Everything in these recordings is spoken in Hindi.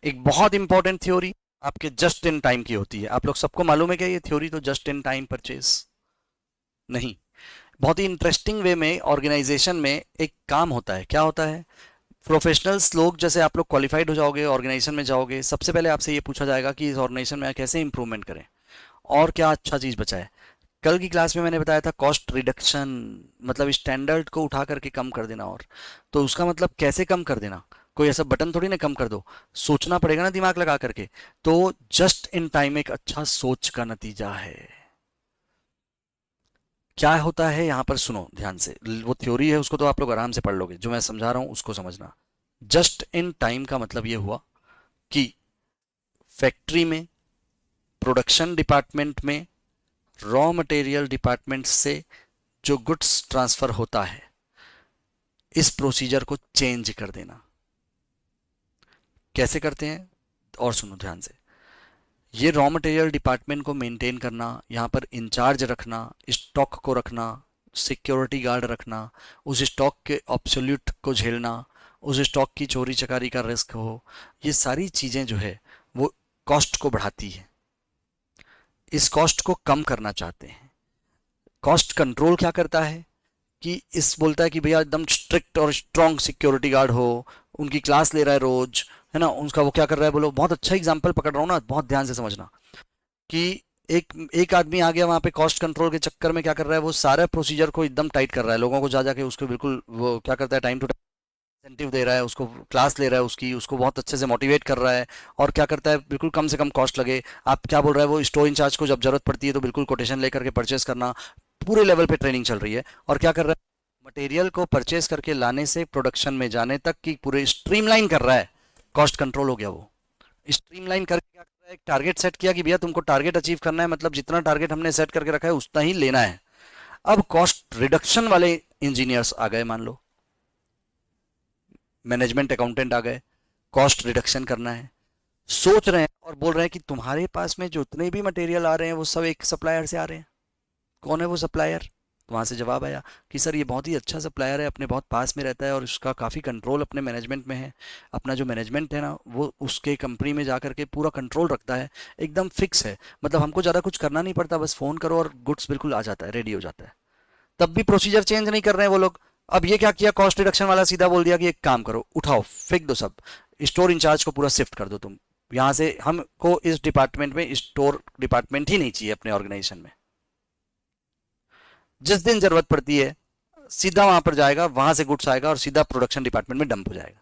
एक बहुत इंपॉर्टेंट थ्योरी आपके जस्ट इन टाइम की होती है। आप लोग सबको मालूम है क्या ये थ्योरी? तो जस्ट इन टाइम परचेज नहीं, बहुत ही इंटरेस्टिंग वे में ऑर्गेनाइजेशन में एक काम होता है। क्या होता है? प्रोफेशनल्स लोग, जैसे आप लोग क्वालिफाइड हो जाओगे, ऑर्गेनाइजेशन में जाओगे, सबसे पहले आपसे ये पूछा जाएगा कि इस ऑर्गेनाइजेशन में कैसे इंप्रूवमेंट करें और क्या अच्छा चीज़ बचाए। कल की क्लास में मैंने बताया था कॉस्ट रिडक्शन, मतलब स्टैंडर्ड को उठा करके कम कर देना। और तो उसका मतलब कैसे कम कर देना? कोई ऐसा बटन थोड़ी ना कम कर दो, सोचना पड़ेगा ना दिमाग लगा करके। तो जस्ट इन टाइम एक अच्छा सोच का नतीजा है। क्या होता है यहां पर? सुनो ध्यान से, वो थ्योरी है उसको तो आप लोग आराम से पढ़ लोगे, जो मैं समझा रहा हूं उसको समझना। जस्ट इन टाइम का मतलब ये हुआ कि फैक्ट्री में, प्रोडक्शन डिपार्टमेंट में, रॉ मटेरियल डिपार्टमेंट से जो गुड्स ट्रांसफर होता है, इस प्रोसीजर को चेंज कर देना। कैसे करते हैं? और सुनो ध्यान से, ये रॉ मटेरियल डिपार्टमेंट को मेंटेन करना, यहाँ पर इंचार्ज रखना, स्टॉक को रखना, सिक्योरिटी गार्ड रखना, उस स्टॉक के ऑब्सोल्यूट को झेलना, उस स्टॉक की चोरी चकारी का रिस्क हो, ये सारी चीज़ें जो है वो कॉस्ट को बढ़ाती है। इस कॉस्ट को कम करना चाहते हैं। कॉस्ट कंट्रोल क्या करता है कि इस बोलता है कि भैया एकदम स्ट्रिक्ट और स्ट्रॉन्ग सिक्योरिटी गार्ड हो, उनकी क्लास ले रहा है रोज, है ना, उसका वो क्या कर रहा है बोलो। बहुत अच्छा एग्जांपल पकड़ रहा हूँ ना, बहुत ध्यान से समझना कि एक एक आदमी आ गया वहां पे, कॉस्ट कंट्रोल के चक्कर में क्या कर रहा है, वो सारे प्रोसीजर को एकदम टाइट कर रहा है, लोगों को जा जाके उसको बिल्कुल वो क्या करता है, टाइम टू टाइम इंसेंटिव दे रहा है, उसको क्लास ले रहा है उसकी, उसको बहुत अच्छे से मोटिवेट कर रहा है। और क्या करता है, बिल्कुल कम से कम कॉस्ट लगे। आप क्या बोल रहा है, वो स्टोर इंचार्ज को जब जरूरत पड़ती है तो बिल्कुल कोटेशन लेकर के परचेस करना, पूरे लेवल पे ट्रेनिंग चल रही है। और क्या कर रहा है, मटेरियल को परचेस करके लाने से प्रोडक्शन में जाने तक की पूरे स्ट्रीमलाइन कर रहा है। कॉस्ट कंट्रोल हो गया वो। स्ट्रीमलाइन करके क्या कर रहा है, एक टारगेट सेट किया कि भैया तुमको टारगेट अचीव करना है, मतलब जितना टारगेट हमने सेट करके रखा है उतना ही लेना है। अब कॉस्ट रिडक्शन वाले इंजीनियर्स आ गए, मान लो मैनेजमेंट अकाउंटेंट आ गए, कॉस्ट रिडक्शन करना है, सोच रहे हैं और बोल रहे हैं कि तुम्हारे पास में जो उतने भी मटेरियल आ रहे हैं वो सब एक सप्लायर से आ रहे हैं। कौन है वो सप्लायर? तो वहां से जवाब आया कि सर ये बहुत ही अच्छा सप्लायर है, अपने बहुत पास में रहता है और उसका काफ़ी कंट्रोल अपने मैनेजमेंट में है। अपना जो मैनेजमेंट है ना, वो उसके कंपनी में जा करके पूरा कंट्रोल रखता है, एकदम फिक्स है। मतलब हमको ज़्यादा कुछ करना नहीं पड़ता, बस फ़ोन करो और गुड्स बिल्कुल आ जाता है, रेडी हो जाता है। तब भी प्रोसीजर चेंज नहीं कर रहे हैं वो लोग। अब ये क्या किया, कॉस्ट रिडक्शन वाला सीधा बोल दिया कि एक काम करो, उठाओ फेंक दो सब, स्टोर इंचार्ज को पूरा शिफ्ट कर दो तुम यहाँ से, हमको इस डिपार्टमेंट में स्टोर डिपार्टमेंट ही नहीं चाहिए अपने ऑर्गेनाइजेशन में। जिस दिन जरूरत पड़ती है सीधा वहां पर जाएगा, वहां से गुड्स आएगा और सीधा प्रोडक्शन डिपार्टमेंट में डंप हो जाएगा।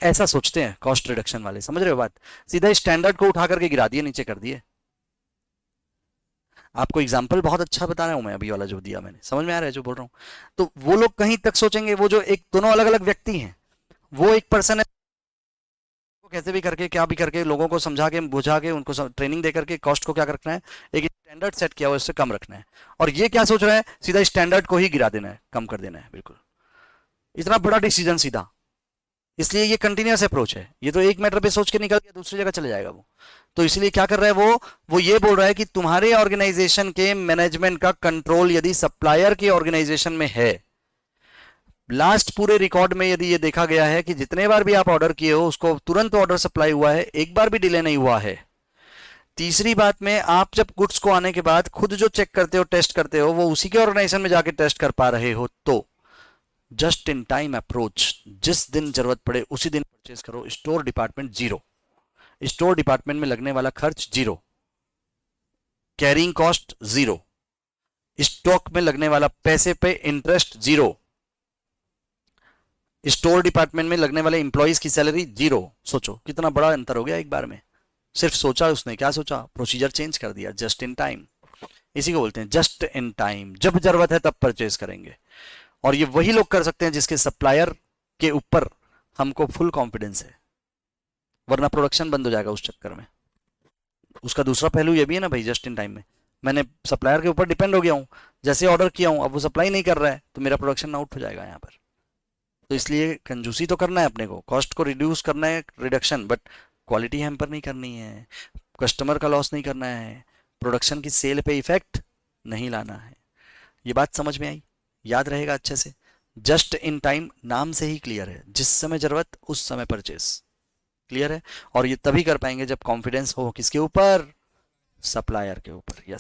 ऐसा सोचते हैं कॉस्ट रिडक्शन वाले, समझ रहे हो बात? सीधा स्टैंडर्ड को उठा करके गिरा दिए, नीचे कर दिए। आपको एग्जाम्पल बहुत अच्छा बता रहा हूं मैं, अभी वाला जो दिया मैंने, समझ में आ रहा है जो बोल रहा हूँ? तो वो लोग कहीं तक सोचेंगे, वो जो एक दोनों अलग अलग व्यक्ति हैं, वो एक पर्सन है, वो कैसे भी करके क्या भी करके लोगों को समझा के बुझा के उनको ट्रेनिंग दे करके कॉस्ट को क्या रखना है, एक स्टैंडर्ड सेट किया हुआ, उससे कम रखना है। और ये क्या सोच रहा है, सीधा स्टैंडर्ड को ही गिरा देना है, कम कर देना है, बिल्कुल इतना बड़ा डिसीजन सीधा। इसलिए ये कंटिन्यूस अप्रोच है, ये तो एक मैटर पे सोच के निकल गया दूसरी जगह चले जाएगा वो। तो इसलिए क्या कर रहा है वो ये बोल रहा है कि तुम्हारे ऑर्गेनाइजेशन के मैनेजमेंट का कंट्रोल यदि सप्लायर के ऑर्गेनाइजेशन में है, लास्ट पूरे रिकॉर्ड में यदि ये देखा गया है कि जितने बार भी आप ऑर्डर किए हो उसको तुरंत ऑर्डर सप्लाई हुआ है, एक बार भी डिले नहीं हुआ है। तीसरी बात में, आप जब गुड्स को आने के बाद खुद जो चेक करते हो, टेस्ट करते हो, वो उसी के ऑर्गेनाइजेशन में जाके टेस्ट कर पा रहे हो, तो जस्ट इन टाइम अप्रोच, जिस दिन जरूरत पड़े उसी दिन परचेज करो। Store department zero, store department में लगने वाला खर्च zero, carrying cost zero, stock में लगने वाला पैसे पे इंटरेस्ट जीरो, स्टोर डिपार्टमेंट में लगने वाले इंप्लॉइज की सैलरी जीरो। सोचो कितना बड़ा अंतर हो गया एक बार में। सिर्फ सोचा उसने, क्या सोचा, प्रोसीजर चेंज कर दिया, जस्ट इन टाइम। इसी को बोलते हैं जस्ट इन टाइम, जब जरूरत है तब परचेज करेंगे। और ये वही लोग कर सकते हैं जिसके सप्लायर के ऊपर हमको फुल कॉन्फिडेंस है, वरना प्रोडक्शन बंद हो जाएगा उस चक्कर में। उसका दूसरा पहलू ये भी है ना भाई, जस्ट इन टाइम में मैंने सप्लायर के ऊपर डिपेंड हो गया हूँ, जैसे ऑर्डर किया हूँ अब वो सप्लाई नहीं कर रहा है तो मेरा प्रोडक्शन आउट हो जाएगा यहाँ पर। तो इसलिए कंजूसी तो करना है अपने को, कॉस्ट को रिड्यूस करना है, रिडक्शन, बट क्वालिटी हैम्पर नहीं करनी है, कस्टमर का लॉस नहीं करना है, प्रोडक्शन की सेल पे इफेक्ट नहीं लाना है। ये बात समझ में आई? याद रहेगा अच्छे से। जस्ट इन टाइम नाम से ही क्लियर है, जिस समय जरूरत उस समय परचेस। क्लियर है? और ये तभी कर पाएंगे जब कॉन्फिडेंस हो किसके ऊपर? सप्लायर के ऊपर। यस।